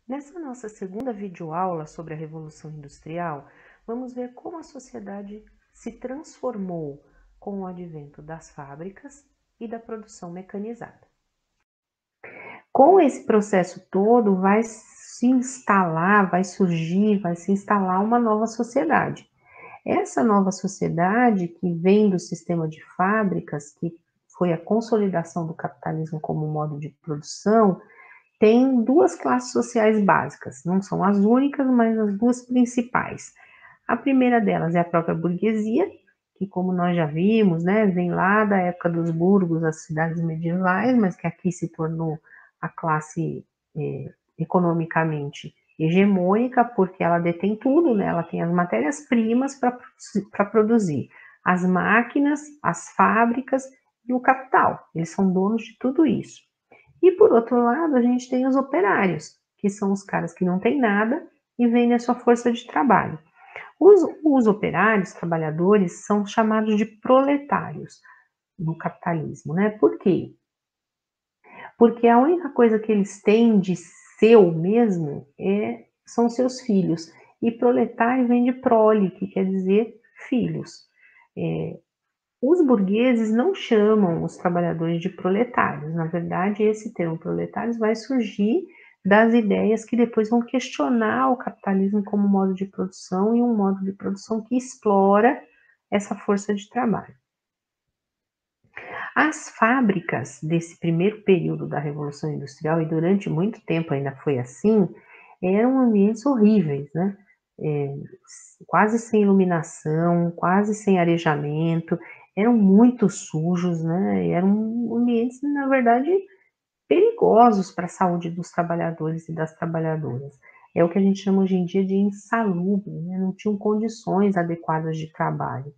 Nessa nossa segunda videoaula sobre a Revolução Industrial, vamos ver como a sociedade se transformou com o advento das fábricas e da produção mecanizada. Com esse processo todo, vai se instalar uma nova sociedade. Essa nova sociedade, que vem do sistema de fábricas, que foi a consolidação do capitalismo como modo de produção, tem duas classes sociais básicas, não são as únicas, mas as duas principais. A primeira delas é a própria burguesia, que, como nós já vimos, né, vem lá da época dos burgos, as cidades medievais, mas que aqui se tornou a classe economicamente hegemônica, porque ela detém tudo, né? Ela tem as matérias-primas para produzir, as máquinas, as fábricas e o capital. Eles são donos de tudo isso. E, por outro lado, a gente tem os operários, que são os caras que não têm nada e vendem a sua força de trabalho. Os operários, trabalhadores, são chamados de proletários no capitalismo, né? Por quê? Porque a única coisa que eles têm de seu mesmo são seus filhos. E proletário vem de prole, que quer dizer filhos. Os burgueses não chamam os trabalhadores de proletários. Na verdade, esse termo proletários vai surgir das ideias que depois vão questionar o capitalismo como modo de produção e um modo de produção que explora essa força de trabalho. As fábricas desse primeiro período da Revolução Industrial, e durante muito tempo ainda foi assim, eram ambientes horríveis, né? Quase sem iluminação, quase sem arejamento, eram muito sujos, né? Eram ambientes, na verdade, perigosos para a saúde dos trabalhadores e das trabalhadoras. É o que a gente chama hoje em dia de insalubre, né? Não tinham condições adequadas de trabalho.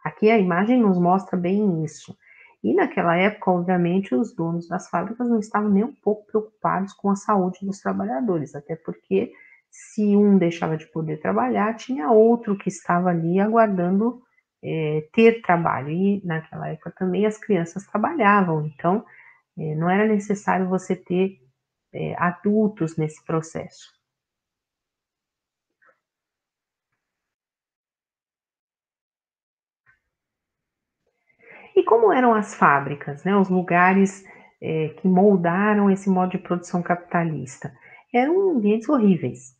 Aqui a imagem nos mostra bem isso. E naquela época, obviamente, os donos das fábricas não estavam nem um pouco preocupados com a saúde dos trabalhadores, até porque se um deixava de poder trabalhar, tinha outro que estava ali aguardando ter trabalho. E naquela época também as crianças trabalhavam, então não era necessário você ter adultos nesse processo. E como eram as fábricas, né, os lugares que moldaram esse modo de produção capitalista? Eram ambientes horríveis.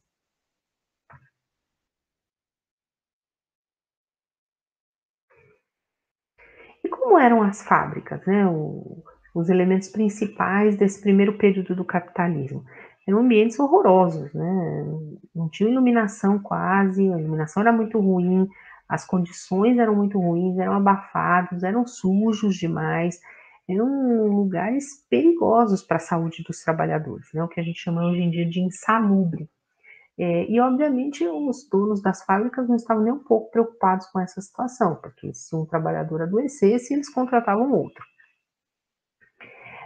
E como eram as fábricas, né, os elementos principais desse primeiro período do capitalismo? Eram ambientes horrorosos, né? Não tinha iluminação quase, a iluminação era muito ruim, as condições eram muito ruins, eram abafados, eram sujos demais, eram lugares perigosos para a saúde dos trabalhadores, né? O que a gente chama hoje em dia de insalubre. E, obviamente, os donos das fábricas não estavam nem um pouco preocupados com essa situação, porque se um trabalhador adoecesse, eles contratavam outro.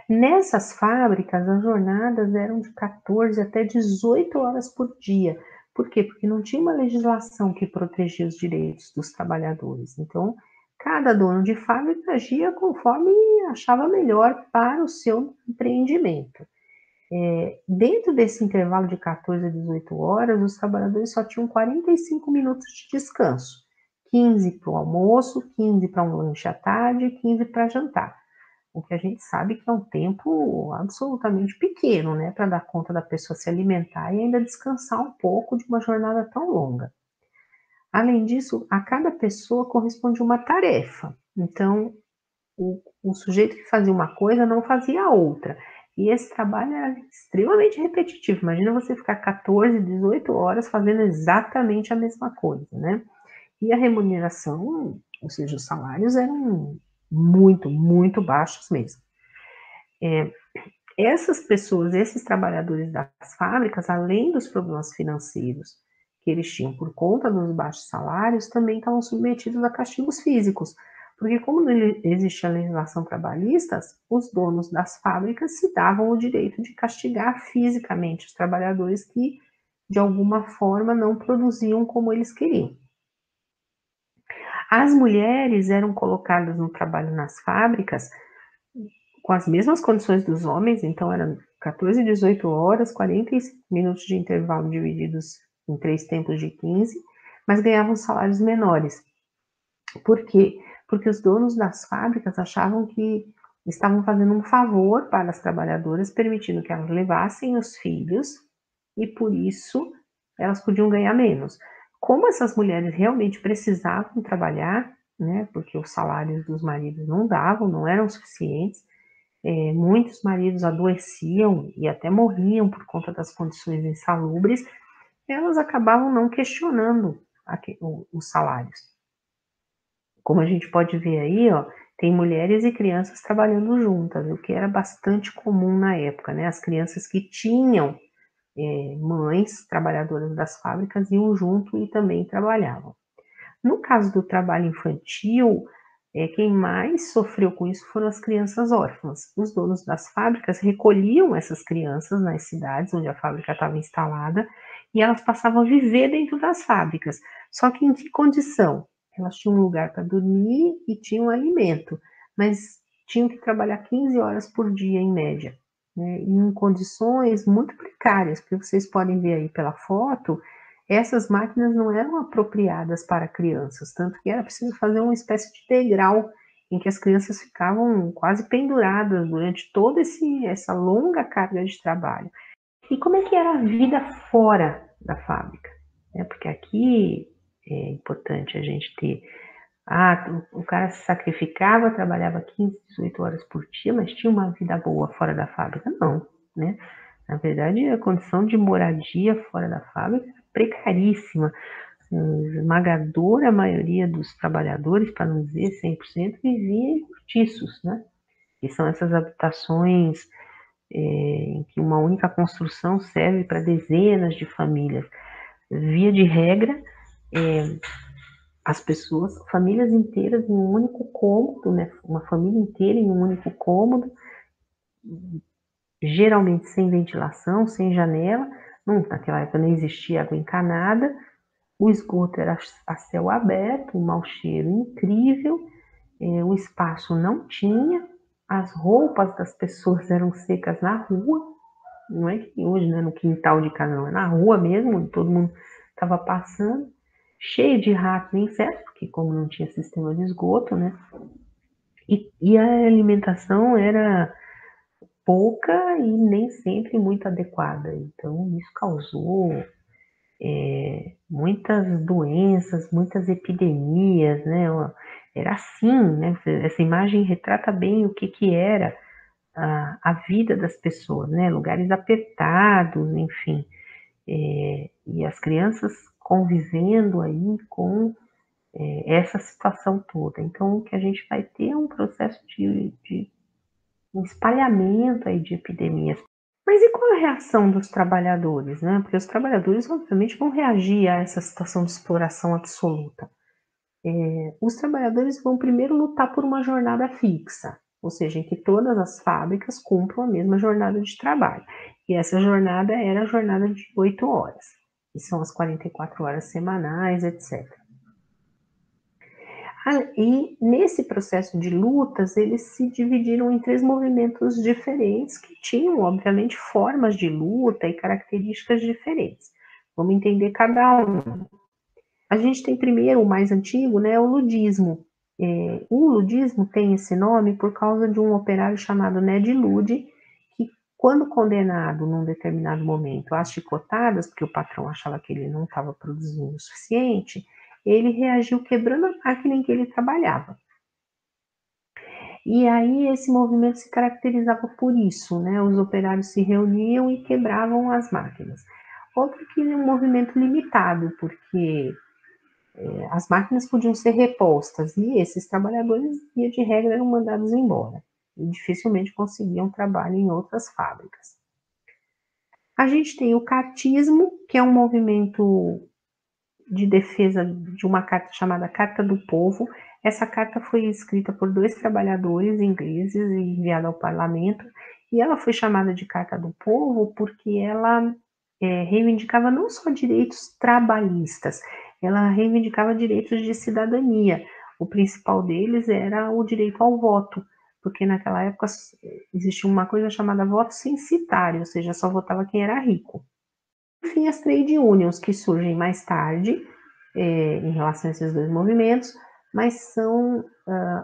Nessas fábricas, as jornadas eram de 14 até 18 horas por dia. Por quê? Porque não tinha uma legislação que protegia os direitos dos trabalhadores. Então, cada dono de fábrica agia conforme achava melhor para o seu empreendimento. Dentro desse intervalo de 14 a 18 horas, os trabalhadores só tinham 45 minutos de descanso. 15 para o almoço, 15 para um lanche à tarde e 15 para jantar. O que a gente sabe que é um tempo absolutamente pequeno, né, para dar conta da pessoa se alimentar e ainda descansar um pouco de uma jornada tão longa. Além disso, a cada pessoa corresponde uma tarefa. Então, o sujeito que fazia uma coisa não fazia a outra. E esse trabalho era extremamente repetitivo. Imagina você ficar 14, 18 horas fazendo exatamente a mesma coisa, né? E a remuneração, ou seja, os salários eram muito, muito baixos mesmo. Essas pessoas, esses trabalhadores das fábricas, além dos problemas financeiros que eles tinham por conta dos baixos salários, também estavam submetidos a castigos físicos, porque como não existia legislação trabalhista, os donos das fábricas se davam o direito de castigar fisicamente os trabalhadores que, de alguma forma, não produziam como eles queriam. As mulheres eram colocadas no trabalho nas fábricas com as mesmas condições dos homens, então era 14, 18 horas, 45 minutos de intervalo divididos em 3 tempos de 15, mas ganhavam salários menores. Por quê? Porque os donos das fábricas achavam que estavam fazendo um favor para as trabalhadoras, permitindo que elas levassem os filhos e, por isso, elas podiam ganhar menos. Como essas mulheres realmente precisavam trabalhar, né, porque os salários dos maridos não davam, não eram suficientes, muitos maridos adoeciam e até morriam por conta das condições insalubres, elas acabavam não questionando os salários. Como a gente pode ver aí, ó, tem mulheres e crianças trabalhando juntas, o que era bastante comum na época, né? As crianças que tinham mães trabalhadoras das fábricas iam junto e também trabalhavam. No caso do trabalho infantil, quem mais sofreu com isso foram as crianças órfãs. Os donos das fábricas recolhiam essas crianças nas cidades onde a fábrica estava instalada e elas passavam a viver dentro das fábricas. Só que em que condição? Elas tinham um lugar para dormir e tinham alimento, mas tinham que trabalhar 15 horas por dia em média, né? Em condições muito precárias, porque vocês podem ver aí pela foto, essas máquinas não eram apropriadas para crianças, tanto que era preciso fazer uma espécie de degrau em que as crianças ficavam quase penduradas durante toda essa longa carga de trabalho. E como é que era a vida fora da fábrica? Porque aqui é importante a gente ter. O cara se sacrificava, trabalhava 15, 18 horas por dia, mas tinha uma vida boa fora da fábrica? Não, né? Na verdade, a condição de moradia fora da fábrica era precaríssima. A esmagadora maioria dos trabalhadores, para não dizer 100%, vivia em cortiços, né? Que são essas habitações em que uma única construção serve para dezenas de famílias. Via de regra, as pessoas, famílias inteiras em um único cômodo, né? Uma família inteira em um único cômodo, geralmente sem ventilação, sem janela. Naquela época não existia água encanada, o esgoto era a céu aberto, um mau cheiro incrível, o espaço não tinha, as roupas das pessoas eram secas na rua, não é que hoje, né, no quintal de casa, não, é na rua mesmo, onde todo mundo estava passando, cheio de ratos e insetos, porque como não tinha sistema de esgoto, né, e a alimentação era pouca e nem sempre muito adequada, então isso causou muitas doenças, muitas epidemias, né? Era assim, né? Essa imagem retrata bem o que era a vida das pessoas, né? Lugares apertados, enfim, e as crianças convivendo aí com essa situação toda. Então, o que a gente vai ter é um processo de um espalhamento aí de epidemias. Mas e qual a reação dos trabalhadores, né? Porque os trabalhadores, obviamente, vão reagir a essa situação de exploração absoluta. Os trabalhadores vão primeiro lutar por uma jornada fixa, ou seja, em que todas as fábricas cumpram a mesma jornada de trabalho. E essa jornada era a jornada de 8 horas, que são as 44 horas semanais, etc. E nesse processo de lutas, eles se dividiram em 3 movimentos diferentes, que tinham, obviamente, formas de luta e características diferentes. Vamos entender cada um. A gente tem primeiro o mais antigo, né, o ludismo. O ludismo tem esse nome por causa de um operário chamado Ned Ludd, que quando condenado num determinado momento às chicotadas, porque o patrão achava que ele não estava produzindo o suficiente, ele reagiu quebrando a máquina em que ele trabalhava. E aí esse movimento se caracterizava por isso, né? Os operários se reuniam e quebravam as máquinas. Outro que é um movimento limitado, porque as máquinas podiam ser repostas e esses trabalhadores, via de regra, eram mandados embora e dificilmente conseguiam trabalho em outras fábricas. A gente tem o cartismo, que é um movimento de defesa de uma carta chamada Carta do Povo. Essa carta foi escrita por 2 trabalhadores ingleses e enviada ao parlamento, e ela foi chamada de Carta do Povo porque ela reivindicava não só direitos trabalhistas, ela reivindicava direitos de cidadania. O principal deles era o direito ao voto, porque naquela época existia uma coisa chamada voto censitário, ou seja, só votava quem era rico. Enfim, as trade unions, que surgem mais tarde, em relação a esses dois movimentos, mas são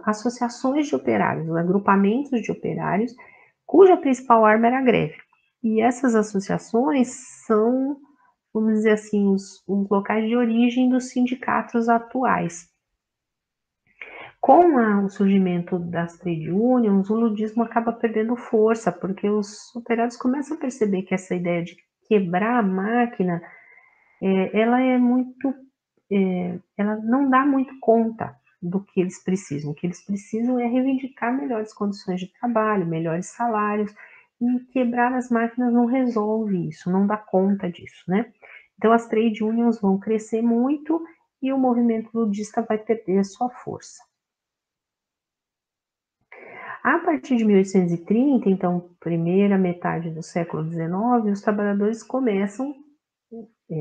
associações de operários, agrupamentos de operários, cuja principal arma era a greve. E essas associações são, vamos dizer assim, os locais de origem dos sindicatos atuais. Com o surgimento das trade unions, o ludismo acaba perdendo força, porque os operários começam a perceber que essa ideia de quebrar a máquina, ela é muito, ela não dá muito conta do que eles precisam. O que eles precisam é reivindicar melhores condições de trabalho, melhores salários, e quebrar as máquinas não resolve isso, não dá conta disso, né? Então as trade unions vão crescer muito e o movimento ludista vai perder sua força. A partir de 1830, então, primeira metade do século XIX, os trabalhadores começam,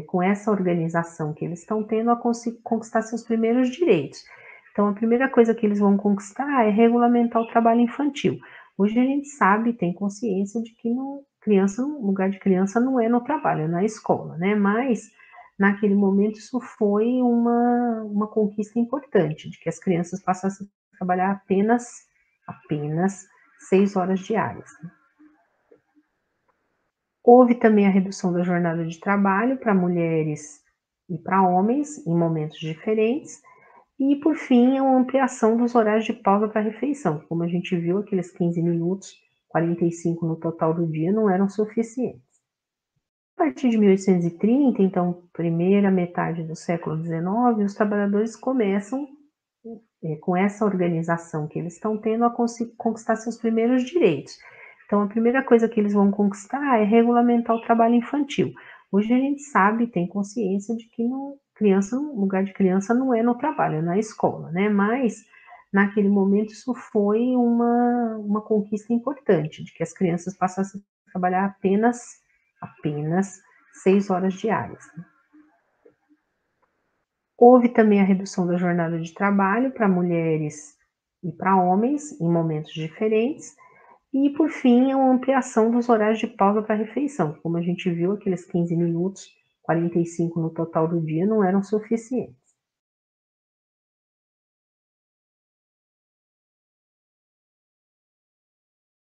com essa organização que eles estão tendo, a conquistar seus primeiros direitos. Então, a primeira coisa que eles vão conquistar é regulamentar o trabalho infantil. Hoje a gente sabe, tem consciência de que o lugar de criança não é no trabalho, é na escola, né? Mas naquele momento isso foi uma conquista importante, de que as crianças passassem a trabalhar apenas 6 horas diárias. Houve também a redução da jornada de trabalho para mulheres e para homens em momentos diferentes. E, por fim, a ampliação dos horários de pausa para refeição. Como a gente viu, aqueles 15 minutos, 45 no total do dia, não eram suficientes. A partir de 1830, então, primeira metade do século XIX, os trabalhadores começam, com essa organização que eles estão tendo, a conquistar seus primeiros direitos. Então, a primeira coisa que eles vão conquistar é regulamentar o trabalho infantil. Hoje a gente sabe, tem consciência de que o lugar de criança não é no trabalho, é na escola, né? Mas naquele momento isso foi uma conquista importante, de que as crianças passassem a trabalhar apenas 6 horas diárias. Houve também a redução da jornada de trabalho para mulheres e para homens em momentos diferentes. E, por fim, a ampliação dos horários de pausa para refeição. Como a gente viu, aqueles 15 minutos, 45 no total do dia, não eram suficientes.